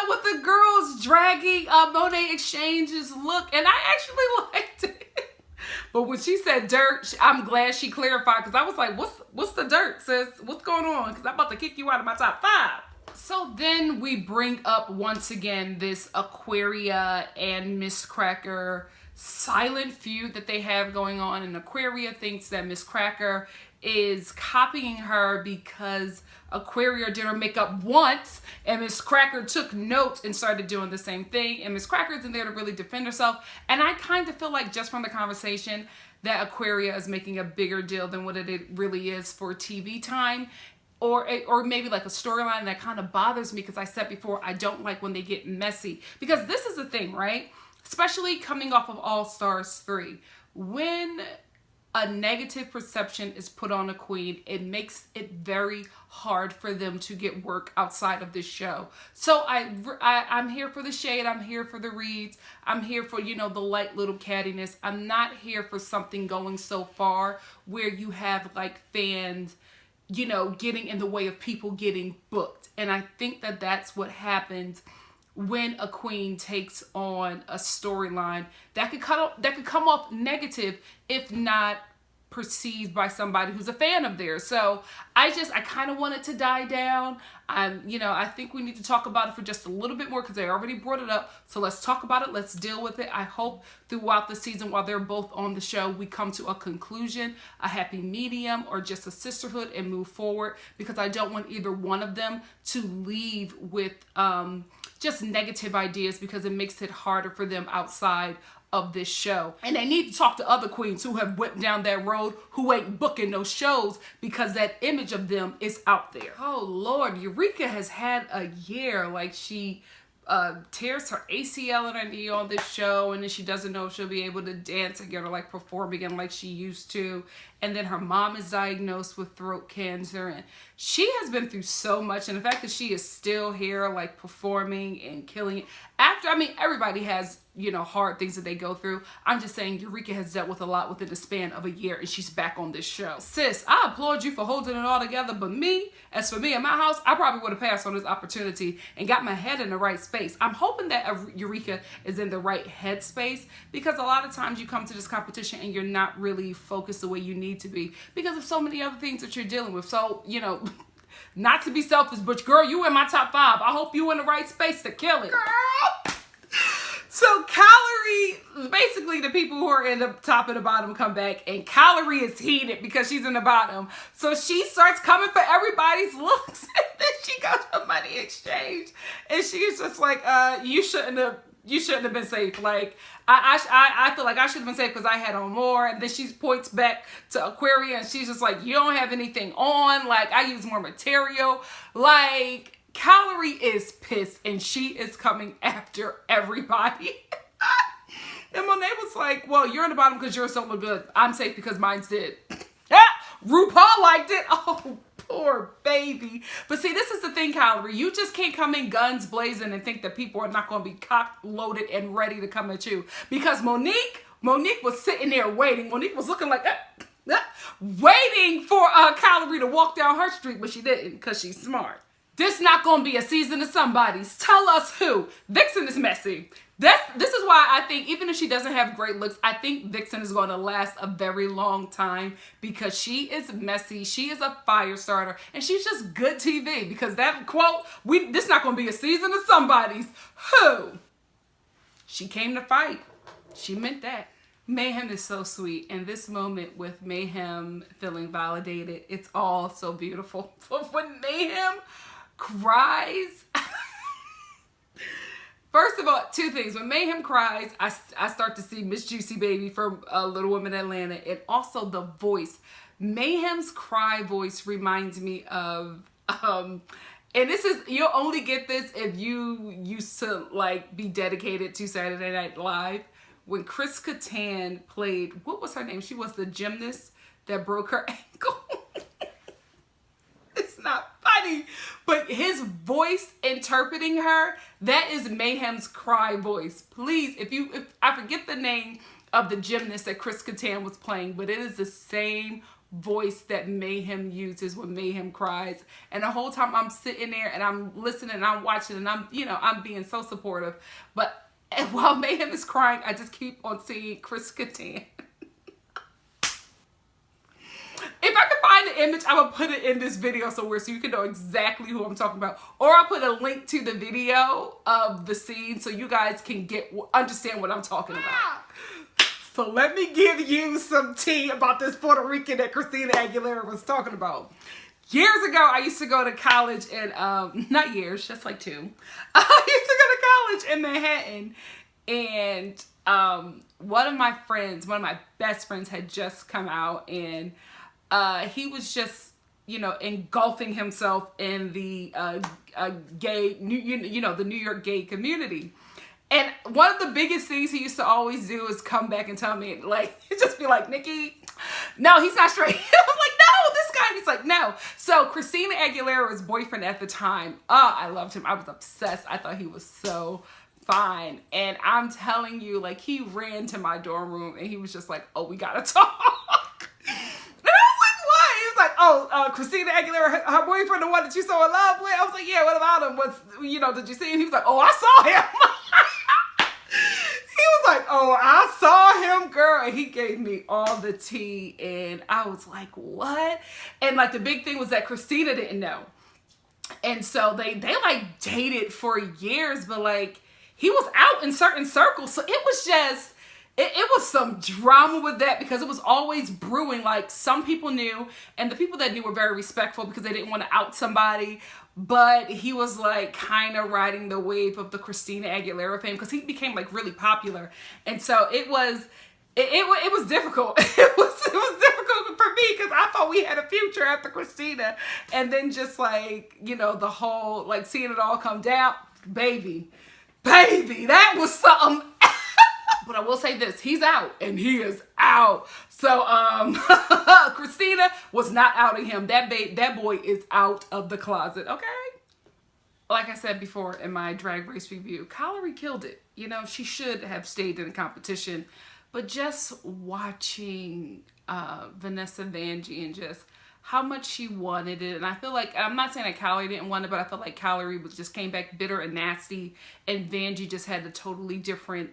up with the girls dragging Monet Exchange's look, and I actually liked it. But when she said dirt, I'm glad she clarified, because I was like, what's the dirt, sis? What's going on? Because I'm about to kick you out of my top 5. So then we bring up once again this Aquaria and Miss Cracker silent feud that they have going on, and Aquaria thinks that Miss Cracker is copying her because Aquaria did her makeup once and Miss Cracker took notes and started doing the same thing, and Miss Cracker isn't there to really defend herself. And I kind of feel like, just from the conversation, that Aquaria is making a bigger deal than what it really is for TV time, or maybe like a storyline that kind of bothers me, because I said before, I don't like when they get messy, because this is the thing, right? Especially coming off of All Stars 3, when a negative perception is put on a queen, it makes it very hard for them to get work outside of this show. So I'm here for the shade. I'm here for the reads. I'm here for, you know, the light little cattiness. I'm not here for something going so far where you have like fans, you know, getting in the way of people getting booked. And I think that that's what happens when a queen takes on a storyline that could come off negative, if not perceived by somebody who's a fan of theirs. So I kind of want it to die down. I think we need to talk about it for just a little bit more, because they already brought it up. So let's talk about it. Let's deal with it. I hope throughout the season, while they're both on the show, we come to a conclusion, a happy medium, or just a sisterhood, and move forward, because I don't want either one of them to leave with just negative ideas, because it makes it harder for them outside of this show. And they need to talk to other queens who have went down that road, who ain't booking those shows, because that image of them is out there. Oh Lord, Eureka has had a year. Like, she tears her ACL and her knee on this show, and then she doesn't know if she'll be able to dance again or like perform again like she used to. And then her mom is diagnosed with throat cancer, and she has been through so much. And the fact that she is still here, like, performing and killing it everybody has, you know, hard things that they go through. I'm just saying Eureka has dealt with a lot within the span of a year, and she's back on this show. Sis, I applaud you for holding it all together, but as for me in my house, I probably would have passed on this opportunity and got my head in the right space. I'm hoping that Eureka is in the right headspace, because a lot of times you come to this competition and you're not really focused the way you need to be, because of so many other things that you're dealing with. So, you know, not to be selfish, but girl, you in my top 5. I hope you in the right space to kill it. Girl! So Calorie, basically the people who are in the top and the bottom come back, and Calorie is heated because she's in the bottom. So she starts coming for everybody's looks, and then she goes for money exchange, and she's just like, you shouldn't have been safe. Like, I feel like I should have been safe because I had on more. And then she points back to Aquaria, and she's just like, you don't have anything on. Like, I use more material. Like, Calorie is pissed, and she is coming after everybody. And Monet was like, well, you're in the bottom because you're so good. I'm safe because mine's did. RuPaul liked it. Oh, poor baby. But see, this is the thing, Calorie. You just can't come in guns blazing and think that people are not going to be cocked, loaded, and ready to come at you. Because Monique was sitting there waiting. Monique was looking like, waiting for Calorie to walk down her street, but she didn't, because she's smart. This not going to be a season of somebody's. Tell us who. Vixen is messy. This is why I think, even if she doesn't have great looks, I think Vixen is going to last a very long time, because she is messy. She is a fire starter, and she's just good TV, because that quote, this not going to be a season of somebody's. Who? She came to fight. She meant that. Mayhem is so sweet, and this moment with Mayhem feeling validated, it's all so beautiful. But when Mayhem cries, first of all, 2 things. When Mayhem cries, I start to see Miss Juicy Baby from Little Women Atlanta, and also the voice. Mayhem's cry voice reminds me of, and this is, you'll only get this if you used to like be dedicated to Saturday Night Live. When Chris Kattan played, what was her name? She was the gymnast that broke her ankle. It's not funny, but his voice interpreting her, that is Mayhem's cry voice. Please, if I forget the name of the gymnast that Chris Kattan was playing, but it is the same voice that Mayhem uses when Mayhem cries. And the whole time I'm sitting there and I'm listening and I'm watching and I'm, you know, I'm being so supportive. But while Mayhem is crying, I just keep on seeing Chris Kattan. If I can find the image, I'm going to put it in this video somewhere so you can know exactly who I'm talking about. Or I'll put a link to the video of the scene so you guys can understand what I'm talking about. So let me give you some tea about this Puerto Rican that Christina Aguilera was talking about. Years ago, I used to go to college in, not years, just like 2. I used to go to college in Manhattan. And one of my best friends had just come out, and he was just, you know, engulfing himself in the gay, you know, the New York gay community. And one of the biggest things he used to always do is come back and tell me, like, he'd just be like, Nikki, no, he's not straight. I'm like, no, this guy. He's like, no. So Christina Aguilera's boyfriend at the time, I loved him. I was obsessed. I thought he was so fine. And I'm telling you, like, he ran to my dorm room and he was just like, oh, we gotta talk. And I was like, what? He was like, oh, Christina Aguilera, her boyfriend, the one that you so in love with? I was like, yeah, what about him? You know, did you see him? He was like, oh, I saw him. He was like, oh, I saw him, girl. And he gave me all the tea. And I was like, what? And like the big thing was that Christina didn't know. And so they like dated for years, but like he was out in certain circles. So it was just, it was some drama with that because it was always brewing. Like some people knew, and the people that knew were very respectful because they didn't want to out somebody. But he was like kind of riding the wave of the Christina Aguilera fame because he became like really popular. And so it was difficult. It was difficult for me because I thought we had a future after Christina. And then just like, you know, the whole, like seeing it all come down, baby, that was something. But I will say this, he's out and he is out. So Christina was not outing him. That boy is out of the closet, okay? Like I said before in my Drag Race review, Kalorie killed it. You know, she should have stayed in the competition. But just watching Vanessa Van G and just how much she wanted it. And I feel like, I'm not saying that Kalorie didn't want it, but I feel like Kalorie just came back bitter and nasty. And Van G just had a totally different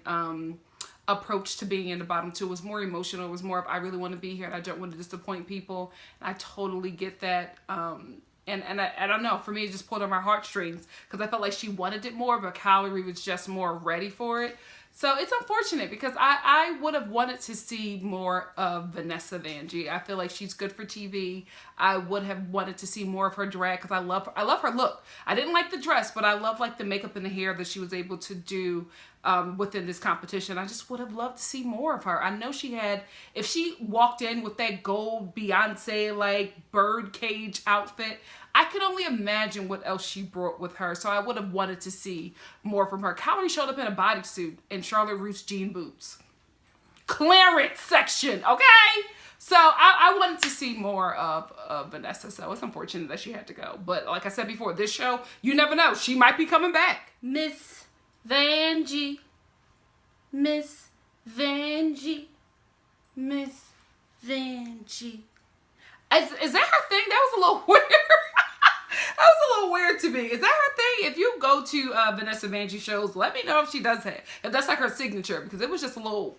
approach to being in the bottom 2. It was more emotional. It was more of, I really want to be here and I don't want to disappoint people. And I totally get that. And I don't know, for me it just pulled on my heartstrings because I felt like she wanted it more, but Kalorie was just more ready for it. So it's unfortunate because I would have wanted to see more of Vanessa Van G. I feel like she's good for TV. I would have wanted to see more of her drag because I love her look. I didn't like the dress, but I love like the makeup and the hair that she was able to do within this competition. I just would have loved to see more of her. I know she had, if she walked in with that gold Beyonce like bird cage outfit, I could only imagine what else she brought with her. So I would have wanted to see more from her. Kalorie showed up in a bodysuit and Charlotte Russe jean boots. Clearance section, okay? So I wanted to see more of Vanessa. So it's unfortunate that she had to go. But like I said before, this show, you never know. She might be coming back. Miss Van G. Miss Van G. Miss Van G. Is that her thing? That was a little weird. That was a little weird to me. Is that her thing? If you go to Vanessa Van G shows, let me know if she does that. If that's like her signature, because it was just a little,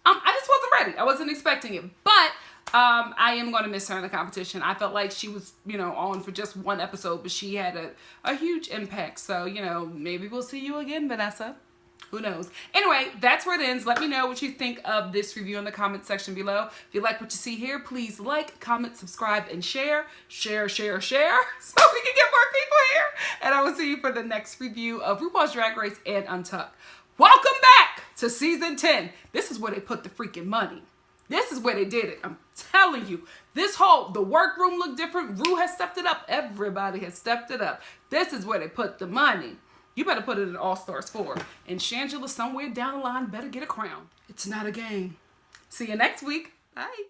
I just wasn't ready. I wasn't expecting it. But I am going to miss her in the competition. I felt like she was, you know, on for just one episode, but she had a huge impact. So, you know, maybe we'll see you again, Vanessa. Who knows? Anyway, that's where it ends. Let me know what you think of this review in the comment section below. If you like what you see here, please like, comment, subscribe, and share. Share, share, share, so we can get more people here. And I will see you for the next review of RuPaul's Drag Race and Untucked. Welcome back to season 10. This is where they put the freaking money. This is where they did it. I'm telling you. The workroom looked different. Ru has stepped it up. Everybody has stepped it up. This is where they put the money. You better put it in All-Stars 4. And Shangela somewhere down the line better get a crown. It's not a game. See you next week. Bye.